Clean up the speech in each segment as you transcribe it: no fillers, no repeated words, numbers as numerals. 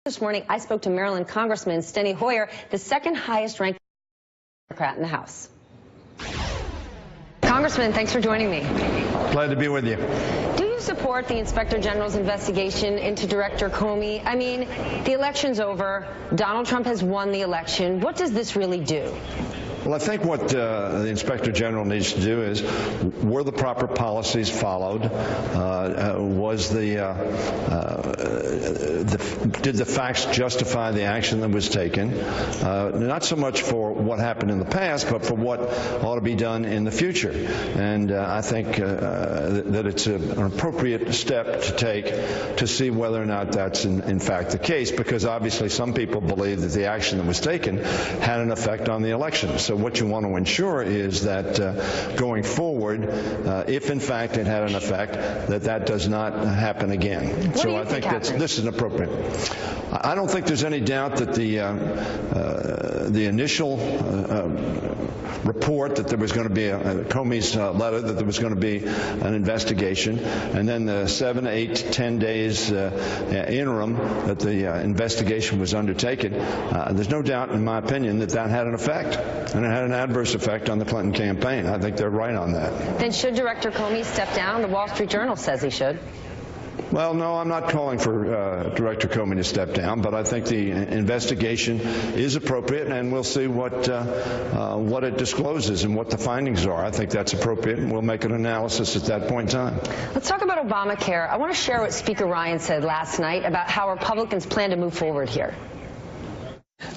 This morning, I spoke to Maryland Congressman Steny Hoyer, the second highest ranked Democrat in the House. Congressman, thanks for joining me. Glad to be with you. Do you support the Inspector General's investigation into Director Comey? I mean, the election's over. Donald Trump has won the election. What does this really do? Well, I think what the Inspector General needs to do is, were the proper policies followed? Did the facts justify the action that was taken? Not so much for what happened in the past, but for what ought to be done in the future. And I think that it's an appropriate step to take to see whether or not that's in fact the case, because obviously some people believe that the action that was taken had an effect on the election. So what you want to ensure is that going forward, if in fact it had an effect, that does not happen again. So I think this is appropriate. I don't think there's any doubt that the initial report that there was going to be Comey's letter, that there was going to be an investigation, and then the 7, 8, 10 days interim that the investigation was undertaken, there's no doubt, in my opinion, that had an effect, and it had an adverse effect on the Clinton campaign. I think they're right on that. Then should Director Comey step down? The Wall Street Journal says he should. Well, no, I'm not calling for Director Comey to step down, but I think the investigation is appropriate, and we'll see what it discloses and what the findings are. I think that's appropriate, and we'll make an analysis at that point in time. Let's talk about Obamacare. I want to share what Speaker Ryan said last night about how Republicans plan to move forward here.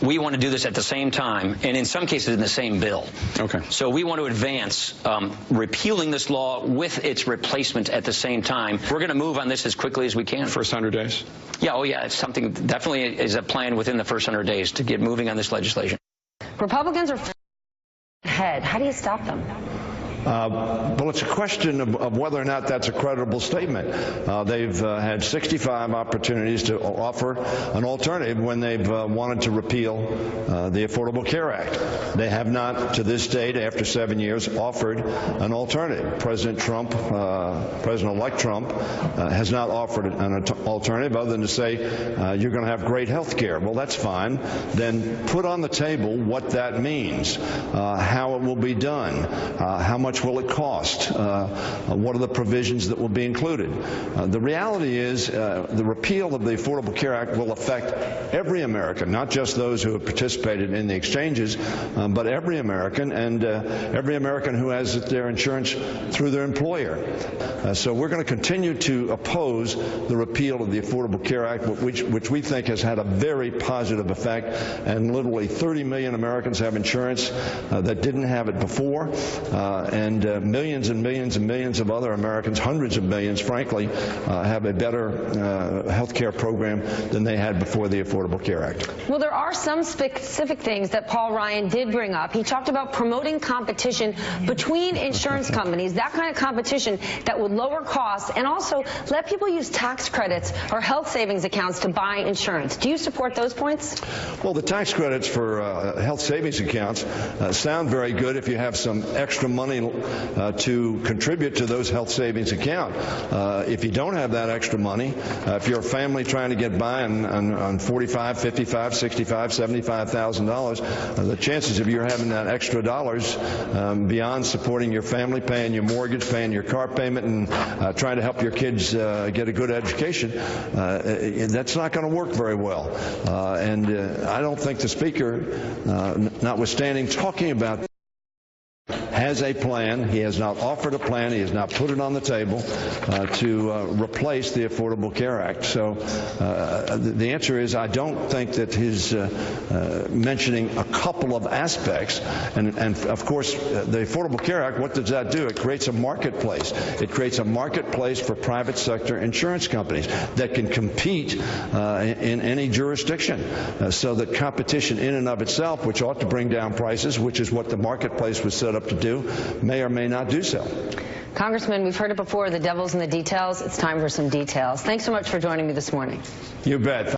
We want to do this at the same time, and in some cases in the same bill. Okay. So we want to advance repealing this law with its replacement at the same time. We're going to move on this as quickly as we can. First 100 days? Yeah, oh yeah, it's something definitely is a plan within the first 100 days to get moving on this legislation. Republicans are ahead. How do you stop them? Well, it's a question of whether or not that's a credible statement. They've had 65 opportunities to offer an alternative when they've wanted to repeal the Affordable Care Act. They have not, to this date, after 7 years, offered an alternative. President-elect Trump has not offered an alternative other than to say you're going to have great health care. Well, that's fine. Then put on the table what that means, how it will be done, how much will it cost? What are the provisions that will be included? The reality is the repeal of the Affordable Care Act will affect every American, not just those who have participated in the exchanges, but every American, and every American who has their insurance through their employer. So we're going to continue to oppose the repeal of the Affordable Care Act, which we think has had a very positive effect, and literally 30 million Americans have insurance that didn't have it before, and millions and millions and millions of other Americans, hundreds of millions, frankly, have a better health care program than they had before the Affordable Care Act. Well, there are some specific things that Paul Ryan did bring up. He talked about promoting competition between insurance companies, that kind of competition that would lower costs and also let people use tax credits or health savings accounts to buy insurance. Do you support those points? Well, the tax credits for health savings accounts sound very good if you have some extra money to contribute to those health savings account. If you don't have that extra money, if you're a family trying to get by on $45,000, $55,000, $65,000, $75,000, the chances of you having that extra dollars beyond supporting your family, paying your mortgage, paying your car payment, and trying to help your kids get a good education, that's not going to work very well. And I don't think the Speaker, notwithstanding talking about, has a plan. He has not offered a plan. He has not put it on the table to replace the Affordable Care Act. So the answer is I don't think that his mentioning a couple of aspects, and of course the Affordable Care Act, what does that do? It creates a marketplace. It creates a marketplace for private sector insurance companies that can compete in any jurisdiction, so that competition in and of itself, which ought to bring down prices, which is what the marketplace was set up to do, may or may not do so. Congressman, we've heard it before, the devil's in the details. It's time for some details. Thanks so much for joining me this morning. You bet.